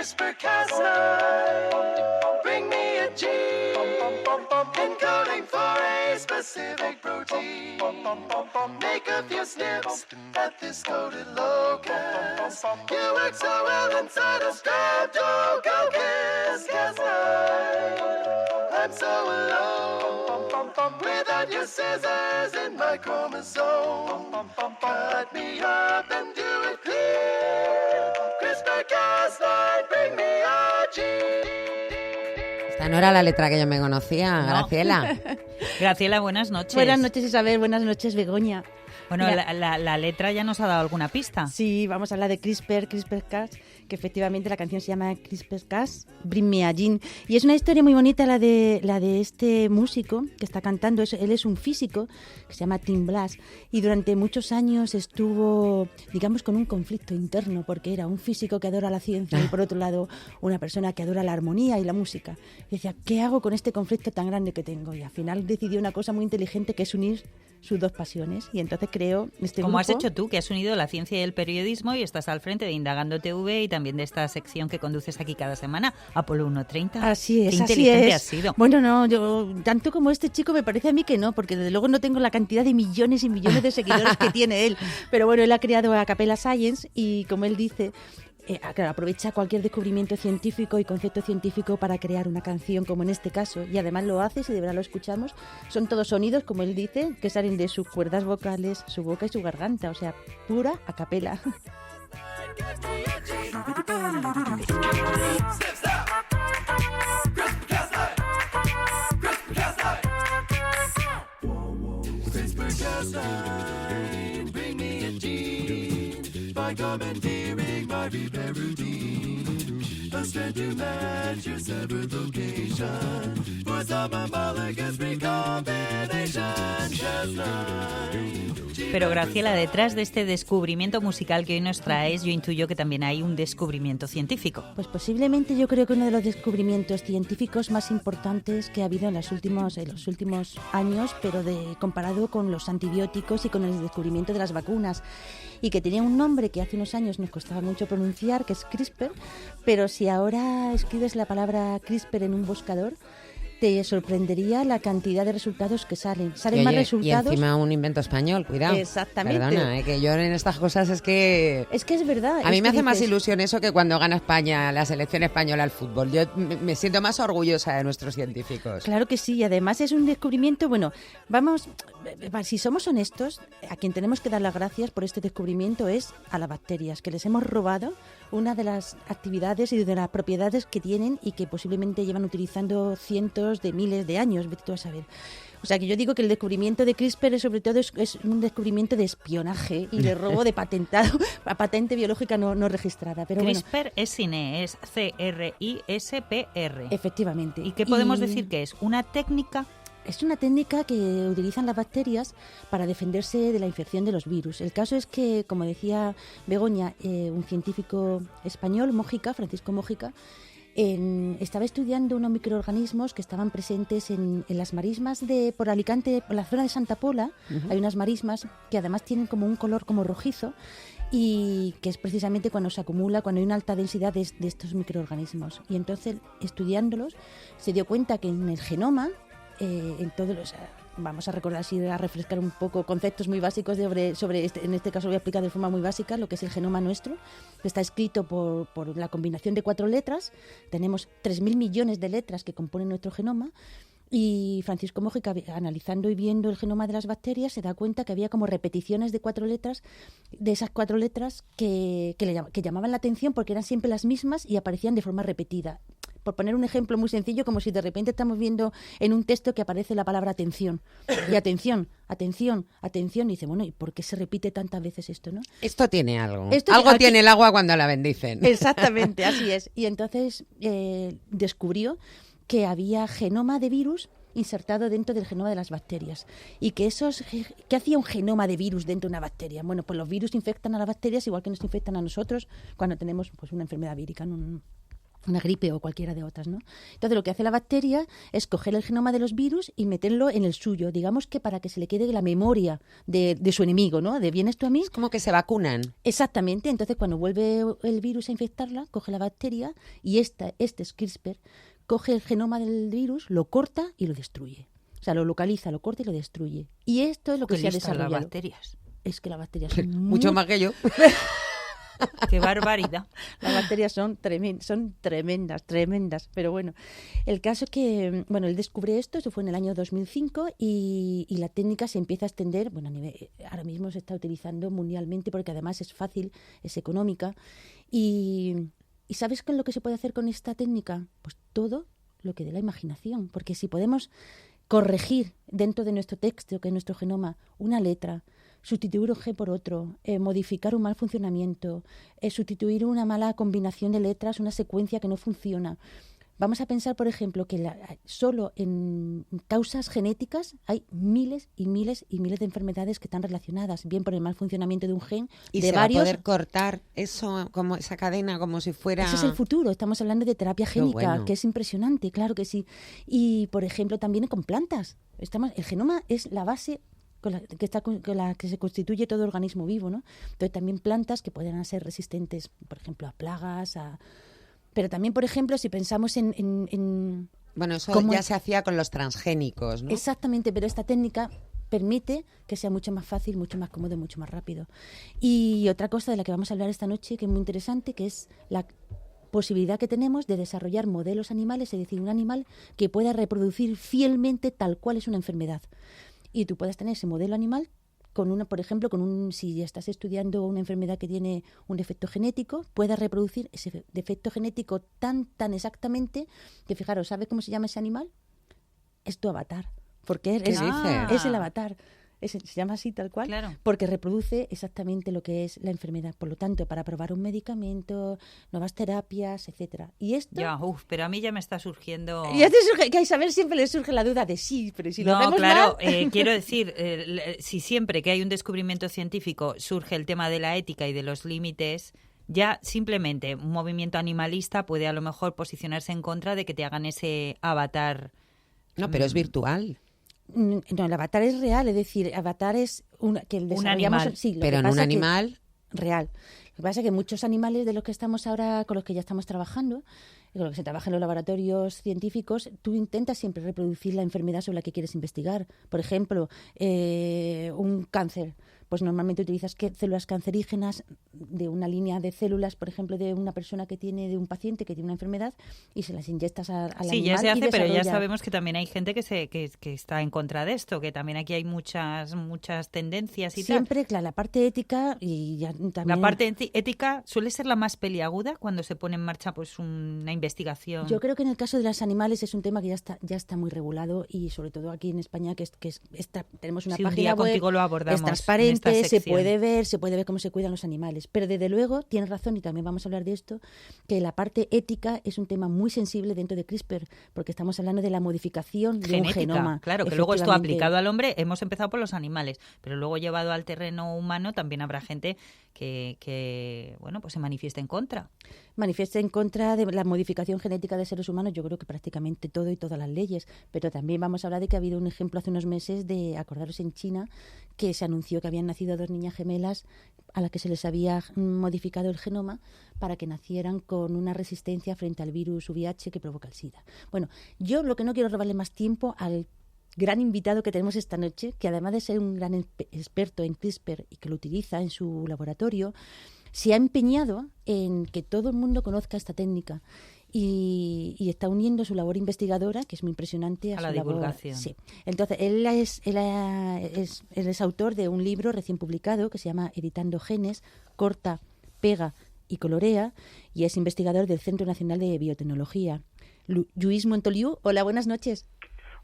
CRISPR-Cas9. Bring me a gene encoding for a specific protein. Make a few snips at this coded locus. You work so well inside a streptococcus. Cas9. I'm so alone without your scissors in my chromosome. Cut me up and do it clear. CRISPR-Cas9, bring me a gene. Esta no era la letra que yo me conocía, No. Graciela. Graciela, buenas noches. Buenas noches, Isabel. Buenas noches, Begoña. Bueno, Mira. la letra ya nos ha dado alguna pista. Sí, vamos a hablar de CRISPR-Cas, que efectivamente la canción se llama CRISPR-Cas, Bring Me a Gene. Y es una historia muy bonita la de este músico que está cantando. Él es un físico que se llama Tim Blas y durante muchos años estuvo, digamos, con un conflicto interno porque era un físico que adora la ciencia y por otro lado una persona que adora la armonía y la música. Y decía, ¿qué hago con este conflicto tan grande que tengo? Y al final decidió una cosa muy inteligente que es unir sus dos pasiones y entonces creó este Como grupo. has hecho tú, que has unido la ciencia y el periodismo y estás al frente de Indagando TV y también de esta sección que conduces aquí cada semana, Apolo 130. Así es, Qué así inteligente es. has sido. Bueno, no, yo tanto como este chico me parece a mí que no, porque desde luego no tengo la cantidad de millones y millones de seguidores que tiene él. Pero bueno, él ha creado a Capella Science y como él dice, claro, aprovecha cualquier descubrimiento científico y concepto científico para crear una canción como en este caso y además lo hace, si de verdad lo escuchamos, son todos sonidos, como él dice, que salen de sus cuerdas vocales, su boca y su garganta, o sea, pura a capela. Bring me a gene by commandeering my repair routine. A strand to match your severed location for some homologous recombination. Cas9. Pero Graciela, detrás de este descubrimiento musical que hoy nos traes, yo intuyo que también hay un descubrimiento científico. Pues posiblemente yo creo que uno de los descubrimientos científicos más importantes que ha habido en los últimos años, pero comparado con los antibióticos y con el descubrimiento de las vacunas, y que tenía un nombre que hace unos años nos costaba mucho pronunciar, que es CRISPR, pero si ahora escribes la palabra CRISPR en un buscador, te sorprendería la cantidad de resultados que salen. Salen más resultados. Y encima un invento español, cuidado. Exactamente. Perdona, que yo en estas cosas es que... Es que es verdad. A mí es me que hace más dices, ilusión eso que cuando gana España, la selección española al fútbol. Yo me siento más orgullosa de nuestros científicos. Claro que sí, y además es un descubrimiento, bueno, si somos honestos, a quien tenemos que dar las gracias por este descubrimiento es a las bacterias, que les hemos robado una de las actividades y de las propiedades que tienen y que posiblemente llevan utilizando cientos de miles de años, vete tú a saber. O sea, que yo digo que el descubrimiento de CRISPR sobre todo es un descubrimiento de espionaje y de robo de patente biológica no registrada. Pero CRISPR es sin E, es CRISPR. Efectivamente. ¿Y qué podemos decir que es? ¿Una técnica? Es una técnica que utilizan las bacterias para defenderse de la infección de los virus. El caso es que, como decía Begoña, un científico español, Francisco Mójica, estaba estudiando unos microorganismos que estaban presentes en las marismas por Alicante, por la zona de Santa Pola. Hay unas marismas que además tienen como un color como rojizo y que es precisamente cuando se acumula, cuando hay una alta densidad de estos microorganismos. Y entonces, estudiándolos, se dio cuenta que en el genoma, vamos a recordar así, a refrescar un poco conceptos muy básicos sobre en este caso voy a explicar de forma muy básica lo que es el genoma nuestro, que está escrito por la combinación de 4 letras. Tenemos 3.000 millones de letras que componen nuestro genoma. Y Francisco Mójica, analizando y viendo el genoma de las bacterias, se da cuenta que había como repeticiones de 4 letras, de esas 4 letras que llamaban la atención porque eran siempre las mismas y aparecían de forma repetida. Por poner un ejemplo muy sencillo, como si de repente estamos viendo en un texto que aparece la palabra atención. Y atención, y dice, bueno, ¿y por qué se repite tantas veces esto, no? Esto tiene algo. Esto Algo aquí- tiene el agua cuando la bendicen. Exactamente, así es. Y entonces descubrió que había genoma de virus insertado dentro del genoma de las bacterias. ¿Y qué hacía un genoma de virus dentro de una bacteria? Bueno, pues los virus infectan a las bacterias igual que nos infectan a nosotros cuando tenemos pues una enfermedad vírica, ¿no? una gripe o cualquiera de otras, ¿no? Entonces lo que hace la bacteria es coger el genoma de los virus y meterlo en el suyo, digamos que para que se le quede la memoria de su enemigo, ¿no? De vienes tú a mí. Es como que se vacunan. Exactamente, entonces cuando vuelve el virus a infectarla, coge la bacteria y este es CRISPR, coge el genoma del virus, lo corta y lo destruye. O sea, lo localiza, lo corta y lo destruye. Y esto es lo que se ha desarrollado. Las bacterias. Es que las bacterias son Mucho más que yo. ¡Qué barbaridad! Las bacterias son tremendas. Pero bueno, el caso es que, bueno, él descubre esto, eso fue en el año 2005, y la técnica se empieza a extender, bueno, ahora mismo se está utilizando mundialmente porque además es fácil, es económica. ¿Y sabes qué es lo que se puede hacer con esta técnica? Pues todo lo que dé la imaginación, porque si podemos corregir dentro de nuestro texto, que es nuestro genoma, una letra, sustituir un G por otro, modificar un mal funcionamiento, sustituir una mala combinación de letras, una secuencia que no funciona. Vamos a pensar, por ejemplo, que solo en causas genéticas hay miles y miles y miles de enfermedades que están relacionadas, bien por el mal funcionamiento de un gen, y de se varios. Va a poder cortar eso, como esa cadena, como si fuera... Ese es el futuro, estamos hablando de terapia génica, bueno. que es impresionante, claro que sí. Y, por ejemplo, también con plantas. El genoma es la base con la que se constituye todo organismo vivo, ¿no? Entonces también plantas que puedan ser resistentes, por ejemplo, a plagas, pero también, por ejemplo, si pensamos en bueno, eso ya se hacía con los transgénicos, ¿no? Exactamente, pero esta técnica permite que sea mucho más fácil, mucho más cómodo, mucho más rápido. Y otra cosa de la que vamos a hablar esta noche, que es muy interesante, que es la posibilidad que tenemos de desarrollar modelos animales, es decir, un animal que pueda reproducir fielmente tal cual es una enfermedad. Y tú puedes tener ese modelo animal por ejemplo, si estás estudiando una enfermedad que tiene un defecto genético, puedas reproducir ese defecto genético tan exactamente que, fijaros, ¿sabe cómo se llama ese animal? Es tu avatar. Porque es el avatar. Se llama así tal cual, claro. Porque reproduce exactamente lo que es la enfermedad. Por lo tanto, para probar un medicamento, nuevas terapias, etcétera. Y esto... pero a mí ya me está surgiendo... Ya te surge, que a Isabel siempre le surge la duda de sí, pero si lo vemos claro, mal... quiero decir, si siempre que hay un descubrimiento científico surge el tema de la ética y de los límites, ya simplemente un movimiento animalista puede a lo mejor posicionarse en contra de que te hagan ese avatar. No, pero es virtual. No, el avatar es real, es decir, avatar es un animal. Sí, pero en un animal real. Lo que pasa es que muchos animales de los que estamos ahora, con los que ya estamos trabajando, con los que se trabaja en los laboratorios científicos, tú intentas siempre reproducir la enfermedad sobre la que quieres investigar. Por ejemplo, un cáncer. Pues normalmente utilizas células cancerígenas de una línea de células, por ejemplo, de una persona de un paciente que tiene una enfermedad, y se las inyectas al animal. Sí, ya se hace, pero ya sabemos que también hay gente que está en contra de esto, que también aquí hay muchas tendencias y siempre, claro, la parte ética y ya también... La parte ética suele ser la más peliaguda cuando se pone en marcha pues una investigación. Yo creo que en el caso de los animales es un tema que ya está muy regulado, y sobre todo aquí en España, que tenemos una página web, contigo lo abordamos, es transparente, se puede ver cómo se cuidan los animales. Pero desde luego tienes razón, y también vamos a hablar de esto, que la parte ética es un tema muy sensible dentro de CRISPR, porque estamos hablando de la modificación de un genoma. Claro, que luego esto aplicado al hombre, hemos empezado por los animales, pero luego llevado al terreno humano también habrá gente que bueno, pues se manifiesta en contra. Manifiesta en contra de la modificación genética de seres humanos, yo creo que prácticamente todo y todas las leyes, pero también vamos a hablar de que ha habido un ejemplo hace unos meses acordaros, en China, que se anunció que habían nacido 2 niñas gemelas a las que se les había modificado el genoma para que nacieran con una resistencia frente al virus VIH que provoca el SIDA. Bueno, yo lo que no quiero robarle más tiempo al gran invitado que tenemos esta noche, que además de ser un gran experto en CRISPR y que lo utiliza en su laboratorio, se ha empeñado en que todo el mundo conozca esta técnica y está uniendo su labor investigadora, que es muy impresionante, a la divulgación. Sí. Entonces, él es autor de un libro recién publicado que se llama Editando genes, corta, pega y colorea, y es investigador del Centro Nacional de Biotecnología. Lluís Montoliu, hola, buenas noches.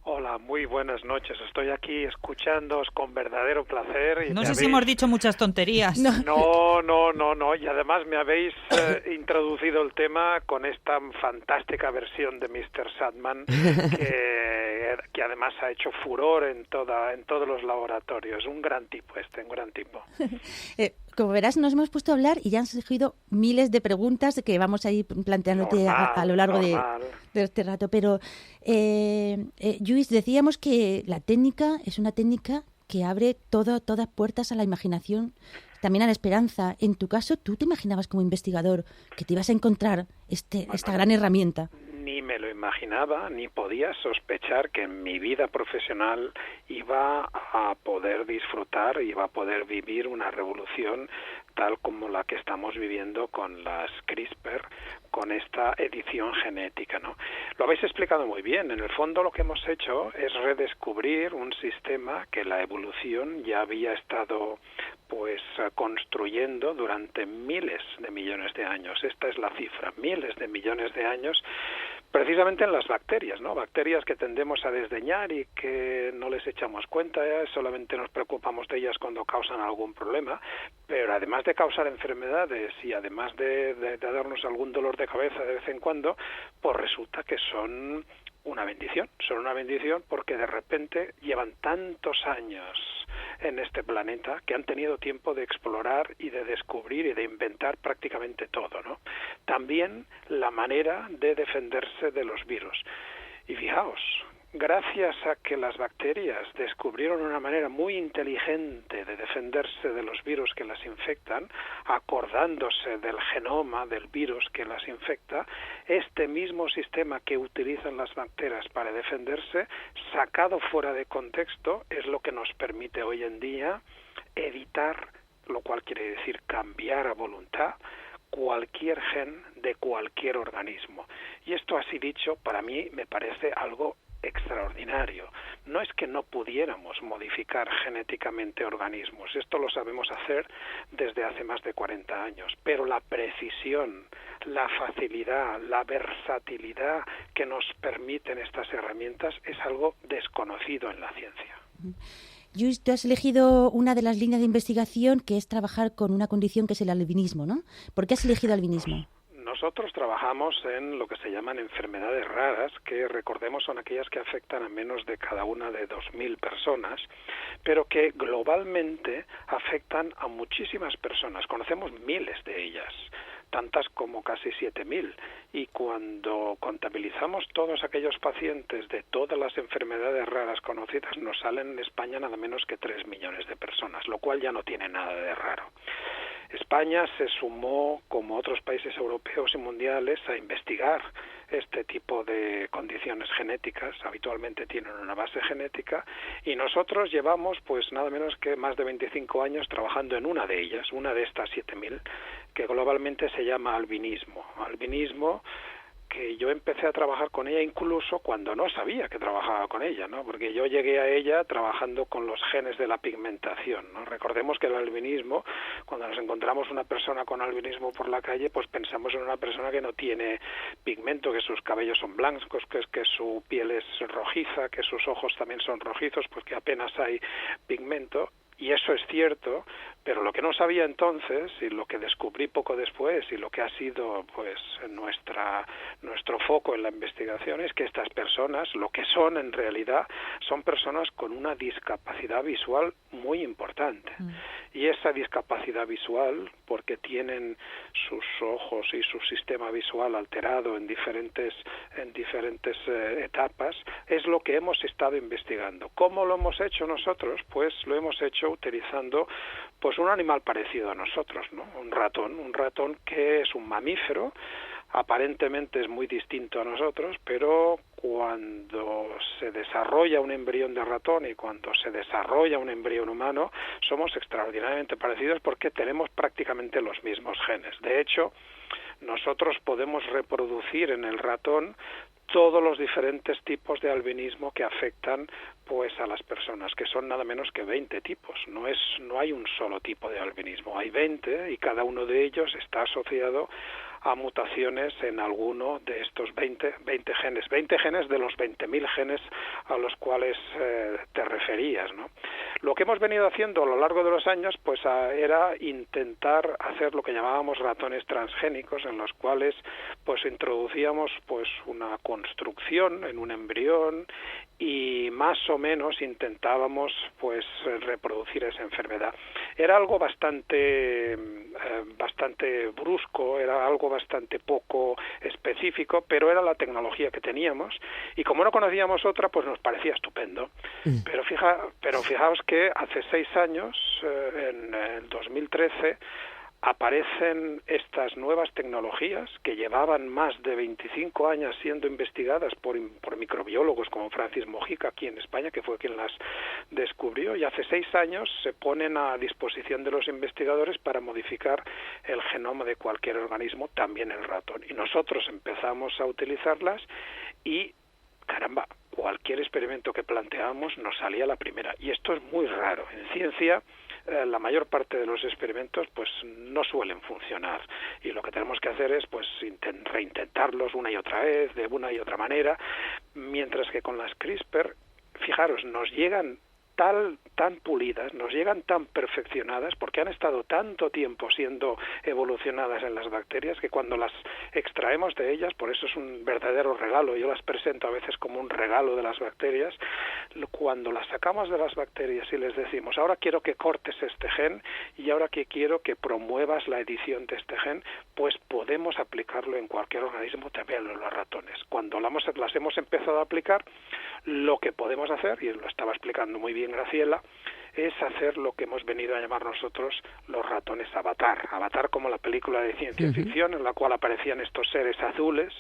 Hola, muy buenas noches. Estoy aquí escuchándoos con verdadero placer. Y no sé si hemos dicho muchas tonterías. No. Y además me habéis introducido el tema con esta fantástica versión de Mr. Sandman que además ha hecho furor en todos los laboratorios. Un gran tipo un gran tipo. Como verás, nos hemos puesto a hablar y ya han surgido miles de preguntas que vamos a ir planteándote a lo largo de este rato. Pero, Lluís, decíamos que la técnica es una técnica que abre todas puertas a la imaginación, también a la esperanza. En tu caso, ¿tú te imaginabas como investigador que te ibas a encontrar esta gran herramienta? Ni me lo imaginaba, ni podía sospechar que en mi vida profesional iba a poder disfrutar, iba a poder vivir una revolución tal como la que estamos viviendo con las CRISPR, con esta edición genética, ¿no? Lo habéis explicado muy bien. En el fondo lo que hemos hecho es redescubrir un sistema que la evolución ya había estado construyendo durante miles de millones de años. Esta es la cifra, miles de millones de años, precisamente en las bacterias, ¿no? Bacterias que tendemos a desdeñar y que no les echamos cuenta, solamente nos preocupamos de ellas cuando causan algún problema, pero además de causar enfermedades y además de darnos algún dolor de cabeza de vez en cuando, pues resulta que son una bendición porque de repente llevan tantos años en este planeta que han tenido tiempo de explorar y de descubrir y de inventar prácticamente todo, ¿no? También la manera de defenderse de los virus. Y fijaos, gracias a que las bacterias descubrieron una manera muy inteligente de defenderse de los virus que las infectan, acordándose del genoma del virus que las infecta, este mismo sistema que utilizan las bacterias para defenderse, sacado fuera de contexto, es lo que nos permite hoy en día editar, lo cual quiere decir cambiar a voluntad, cualquier gen de cualquier organismo. Y esto así dicho, para mí me parece algo extraordinario. No es que no pudiéramos modificar genéticamente organismos, esto lo sabemos hacer desde hace más de 40 años, pero la precisión, la facilidad, la versatilidad que nos permiten estas herramientas es algo desconocido en la ciencia. Lluís, tú has elegido una de las líneas de investigación que es trabajar con una condición que es el albinismo, ¿no? ¿Por qué has elegido albinismo? Nosotros trabajamos en lo que se llaman enfermedades raras, que recordemos son aquellas que afectan a menos de cada una de 2.000 personas, pero que globalmente afectan a muchísimas personas. Conocemos miles de ellas, tantas como casi 7.000, y cuando contabilizamos todos aquellos pacientes de todas las enfermedades raras conocidas, nos salen en España nada menos que 3 millones de personas, lo cual ya no tiene nada de raro. España se sumó, como otros países europeos y mundiales, a investigar este tipo de condiciones genéticas. Habitualmente tienen una base genética y nosotros llevamos pues nada menos que más de 25 años trabajando en una de ellas, una de estas 7.000, que globalmente se llama albinismo. Albinismo que yo empecé a trabajar con ella incluso cuando no sabía que trabajaba con ella, ¿no? Porque yo llegué a ella trabajando con los genes de la pigmentación, ¿no? Recordemos que el albinismo, cuando nos encontramos una persona con albinismo por la calle, pues pensamos en una persona que no tiene pigmento, que sus cabellos son blancos, que su piel es rojiza, que sus ojos también son rojizos, pues que apenas hay pigmento. Y eso es cierto, pero lo que no sabía entonces y lo que descubrí poco después y lo que ha sido pues nuestro foco en la investigación es que estas personas, lo que son en realidad, son personas con una discapacidad visual muy importante. Y esa discapacidad visual, porque tienen sus ojos y su sistema visual alterado en diferentes etapas, es lo que hemos estado investigando. ¿Cómo lo hemos hecho nosotros? Pues lo hemos hecho utilizando pues un animal parecido a nosotros, ¿no? Un ratón que es un mamífero, aparentemente es muy distinto a nosotros, pero cuando se desarrolla un embrión de ratón y cuando se desarrolla un embrión humano, somos extraordinariamente parecidos porque tenemos prácticamente los mismos genes. De hecho, nosotros podemos reproducir en el ratón todos los diferentes tipos de albinismo que afectan pues a las personas, que son nada menos que 20 tipos. No hay un solo tipo de albinismo, hay 20 y cada uno de ellos está asociado a mutaciones en alguno de estos 20 genes de los 20.000 genes a los cuales te referías, ¿no? Lo que hemos venido haciendo a lo largo de los años pues era intentar hacer lo que llamábamos ratones transgénicos, en los cuales pues introducíamos pues una construcción en un embrión y más o menos intentábamos pues reproducir esa enfermedad. Era algo bastante brusco, era algo bastante poco específico, pero era la tecnología que teníamos y como no conocíamos otra pues nos parecía estupendo. Pero fijaos que hace 6 años, en el 2013, aparecen estas nuevas tecnologías que llevaban más de 25 años siendo investigadas por microbiólogos como Francis Mojica aquí en España, que fue quien las descubrió, y hace 6 años se ponen a disposición de los investigadores para modificar el genoma de cualquier organismo, también el ratón. Y nosotros empezamos a utilizarlas y, caramba, cualquier experimento que planteábamos nos salía la primera. Y esto es muy raro. En ciencia, la mayor parte de los experimentos pues no suelen funcionar. Y lo que tenemos que hacer es pues reintentarlos una y otra vez, de una y otra manera. Mientras que con las CRISPR, fijaros, nos llegan tan pulidas, nos llegan tan perfeccionadas, porque han estado tanto tiempo siendo evolucionadas en las bacterias, que cuando las extraemos de ellas, por eso es un verdadero regalo, yo las presento a veces como un regalo de las bacterias, cuando las sacamos de las bacterias y les decimos, ahora quiero que cortes este gen y ahora que quiero que promuevas la edición de este gen, pues podemos aplicarlo en cualquier organismo, también en los ratones. Cuando las hemos empezado a aplicar, lo que podemos hacer, y lo estaba explicando muy bien Graciela, es hacer lo que hemos venido a llamar nosotros los ratones avatar. Avatar como la película de ciencia ficción en la cual aparecían estos seres azules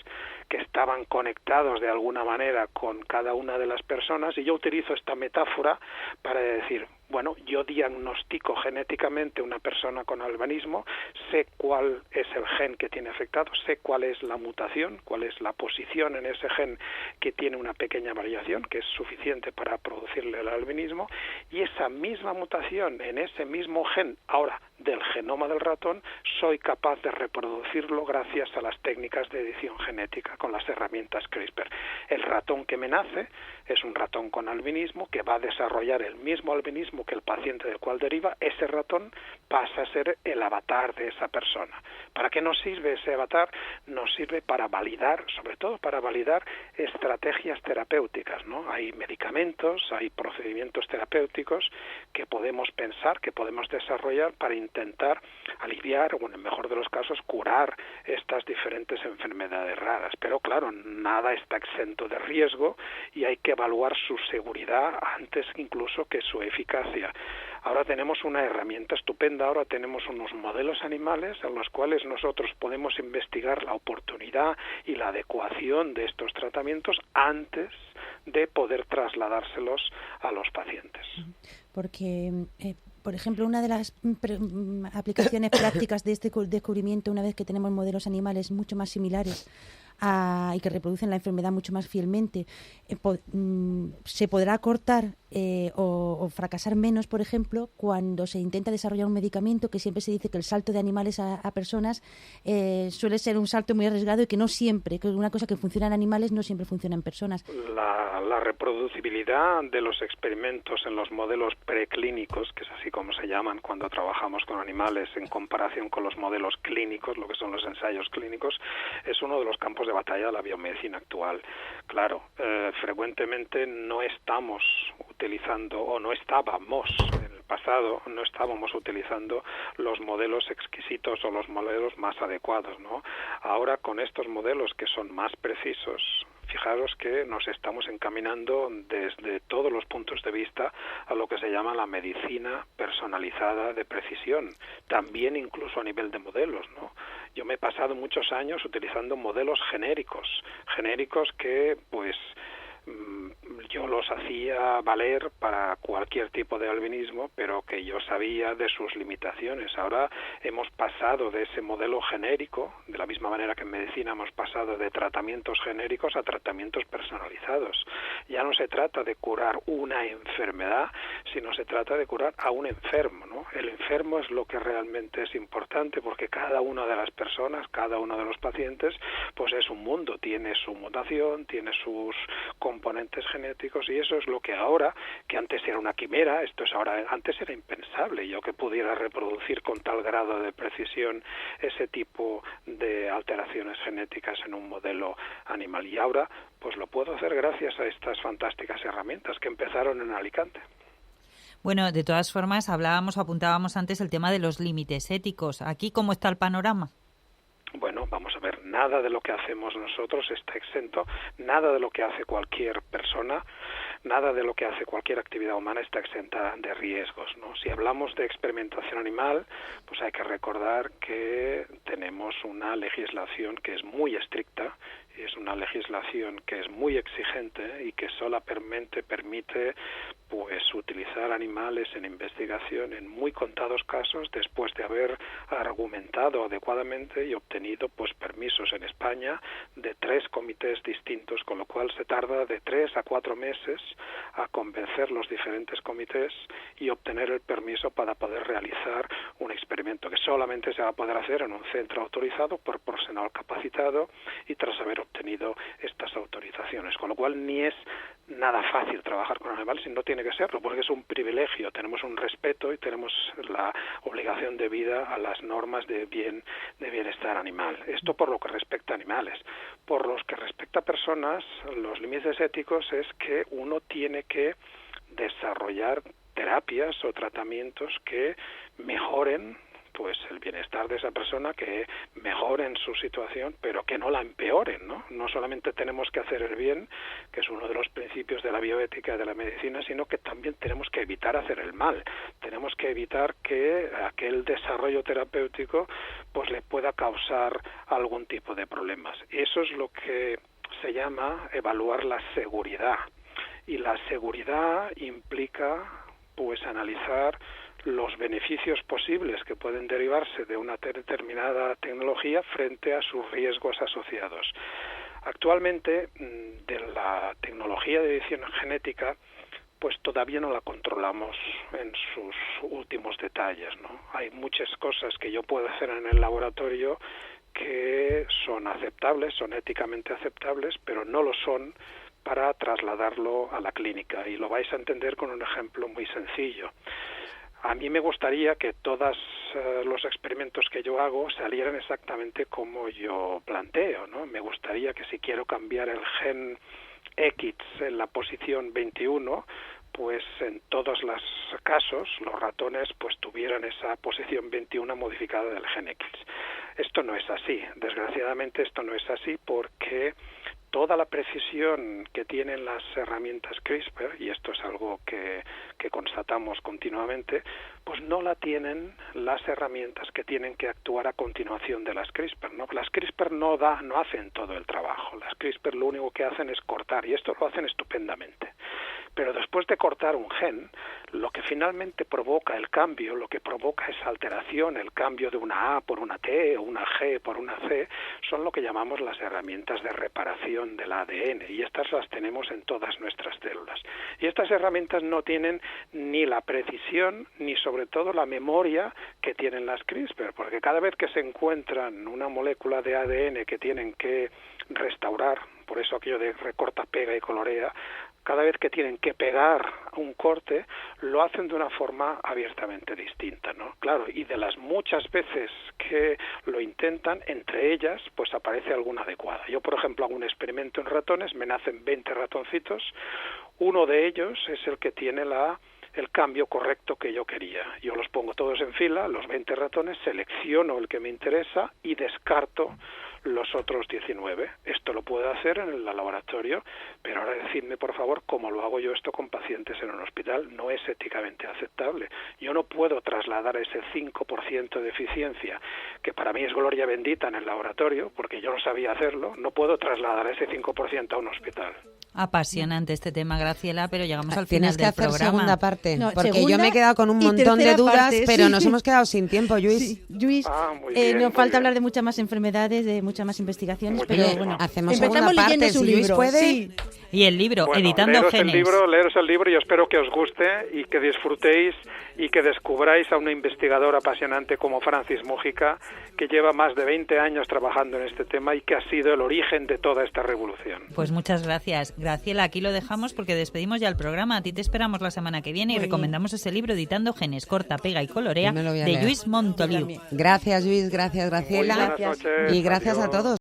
que estaban conectados de alguna manera con cada una de las personas, y yo utilizo esta metáfora para decir, bueno, yo diagnostico genéticamente una persona con albinismo, sé cuál es el gen que tiene afectado, sé cuál es la mutación, cuál es la posición en ese gen que tiene una pequeña variación, que es suficiente para producirle el albinismo, y esa misma mutación en ese mismo gen, ahora del genoma del ratón, soy capaz de reproducirlo gracias a las técnicas de edición genética con las herramientas CRISPR. El ratón que me nace es un ratón con albinismo que va a desarrollar el mismo albinismo que el paciente del cual deriva. Ese ratón pasa a ser el avatar de esa persona. ¿Para qué nos sirve ese avatar? Nos sirve para validar, sobre todo para validar estrategias terapéuticas, ¿no? Hay medicamentos, hay procedimientos terapéuticos que podemos pensar, que podemos desarrollar para intentar aliviar, o en el mejor de los casos, curar estas diferentes enfermedades raras. Pero claro, nada está exento de riesgo y hay que evaluar su seguridad antes incluso que su eficacia. Ahora tenemos una herramienta estupenda, ahora tenemos unos modelos animales en los cuales nosotros podemos investigar la oportunidad y la adecuación de estos tratamientos antes de poder trasladárselos a los pacientes. Porque, por ejemplo, una de las aplicaciones prácticas de este descubrimiento, una vez que tenemos modelos animales mucho más similares y que reproducen la enfermedad mucho más fielmente, se podrá cortar o fracasar menos, por ejemplo, cuando se intenta desarrollar un medicamento, que siempre se dice que el salto de animales a personas suele ser un salto muy arriesgado y que no siempre, que una cosa que funciona en animales no siempre funciona en personas. La reproducibilidad de los experimentos en los modelos preclínicos, que es así como se llaman cuando trabajamos con animales en comparación con los modelos clínicos, lo que son los ensayos clínicos, es uno de los campos de batalla de la biomedicina actual. Claro, frecuentemente no estamos utilizando, o no estábamos en el pasado, no estábamos utilizando los modelos exquisitos o los modelos más adecuados, ¿no? Ahora, con estos modelos que son más precisos, fijaros que nos estamos encaminando desde todos los puntos de vista a lo que se llama la medicina personalizada de precisión, también incluso a nivel de modelos, ¿no? Yo me he pasado muchos años utilizando modelos genéricos que pues yo los hacía valer para cualquier tipo de albinismo, pero que yo sabía de sus limitaciones. Ahora hemos pasado de ese modelo genérico, de la misma manera que en medicina hemos pasado de tratamientos genéricos a tratamientos personalizados. Ya no se trata de curar una enfermedad, sino se trata de curar a un enfermo, ¿no? El enfermo es lo que realmente es importante, porque cada una de las personas, cada uno de los pacientes, pues es un mundo, tiene su mutación, tiene sus componentes genéticos, y eso es lo que ahora, que antes era una quimera, esto es ahora, antes era impensable yo que pudiera reproducir con tal grado de precisión ese tipo de alteraciones genéticas en un modelo animal, y ahora pues lo puedo hacer gracias a estas fantásticas herramientas que empezaron en Alicante. Bueno, de todas formas, apuntábamos antes el tema de los límites éticos. ¿Aquí cómo está el panorama? Bueno, vamos a ver, nada de lo que hacemos nosotros está exento, nada de lo que hace cualquier persona, nada de lo que hace cualquier actividad humana está exenta de riesgos, ¿no? Si hablamos de experimentación animal, pues hay que recordar que tenemos una legislación que es muy estricta, y es una legislación que es muy exigente y que solamente permite pues utilizar animales en investigación en muy contados casos, después de haber argumentado adecuadamente y obtenido pues permisos en España de 3 comités distintos, con lo cual se tarda de 3 a 4 meses a convencer los diferentes comités y obtener el permiso para poder realizar un experimento que solamente se va a poder hacer en un centro autorizado por personal capacitado y tras haber obtenido estas autorizaciones, con lo cual ni es nada fácil trabajar con animales, si no tiene que serlo, porque es un privilegio, tenemos un respeto y tenemos la obligación de vida a las normas de bienestar animal. Esto por lo que respecta a animales. Por los que respecta a personas, los límites éticos es que uno tiene que desarrollar terapias o tratamientos que mejoren pues el bienestar de esa persona, que mejoren su situación, pero que no la empeoren, ¿no? No solamente tenemos que hacer el bien, que es uno de los principios de la bioética y de la medicina, sino que también tenemos que evitar hacer el mal. Tenemos que evitar que aquel desarrollo terapéutico pues le pueda causar algún tipo de problemas. Eso es lo que se llama evaluar la seguridad. Y la seguridad implica pues analizar los beneficios posibles que pueden derivarse de una determinada tecnología frente a sus riesgos asociados. Actualmente, de la tecnología de edición genética, pues todavía no la controlamos en sus últimos detalles, ¿no? Hay muchas cosas que yo puedo hacer en el laboratorio que son aceptables, son éticamente aceptables, pero no lo son para trasladarlo a la clínica. Y lo vais a entender con un ejemplo muy sencillo. A mí me gustaría que todos los experimentos que yo hago salieran exactamente como yo planteo, ¿no? Me gustaría que si quiero cambiar el gen X en la posición 21, pues en todos los casos los ratones pues tuvieran esa posición 21 modificada del gen X. Esto no es así, desgraciadamente esto no es así, porque toda la precisión que tienen las herramientas CRISPR, y esto es algo que constatamos continuamente, pues no la tienen las herramientas que tienen que actuar a continuación de las CRISPR, ¿no? Las CRISPR no hacen todo el trabajo, las CRISPR lo único que hacen es cortar, y esto lo hacen estupendamente. Pero después de cortar un gen, lo que finalmente provoca el cambio, lo que provoca esa alteración, el cambio de una A por una T o una G por una C, son lo que llamamos las herramientas de reparación del ADN, y estas las tenemos en todas nuestras células. Y estas herramientas no tienen ni la precisión ni sobre todo la memoria que tienen las CRISPR, porque cada vez que se encuentran una molécula de ADN que tienen que restaurar, por eso aquello de recorta, pega y colorea, cada vez que tienen que pegar un corte, lo hacen de una forma abiertamente distinta, ¿no? Claro, y de las muchas veces que lo intentan, entre ellas, pues aparece alguna adecuada. Yo, por ejemplo, hago un experimento en ratones, me nacen 20 ratoncitos, uno de ellos es el que tiene el cambio correcto que yo quería. Yo los pongo todos en fila, los 20 ratones, selecciono el que me interesa y descarto los otros 19. Esto lo puedo hacer en el laboratorio, pero ahora decidme, por favor, cómo lo hago yo esto con pacientes en un hospital. No es éticamente aceptable. Yo no puedo trasladar ese 5% de eficiencia, que para mí es gloria bendita en el laboratorio, porque yo no sabía hacerlo, no puedo trasladar ese 5% a un hospital. Apasionante este tema, Graciela, pero llegamos al final Tienes que del hacer programa. segunda parte, No, porque segunda yo me he quedado con un y montón de tercera dudas, parte, pero sí. nos hemos quedado sin tiempo, Lluís. Sí, Lluís, Muy bien, nos muy falta bien. hablar de muchas más enfermedades, de muchas más investigaciones, Muchísimo. pero bueno, Hacemos empezamos segunda leyendo parte, su si Lluís libro. puede. Sí. Y el libro, Bueno, Editando leeros Genes. leeros el libro y yo espero que os guste y que disfrutéis y que descubráis a una investigadora apasionante como Francis Mújica, que lleva más de 20 años trabajando en este tema y que ha sido el origen de toda esta revolución. Pues muchas gracias. Graciela, aquí lo dejamos porque despedimos ya el programa. A ti te esperamos la semana que viene y Muy bien. recomendamos ese libro, Editando Genes, corta, pega y colorea, Me lo voy a de leer. Lluís Montoliu. Yo también. Gracias, Lluís, gracias, Muy Graciela. buenas noches. Y gracias a Adiós. todos.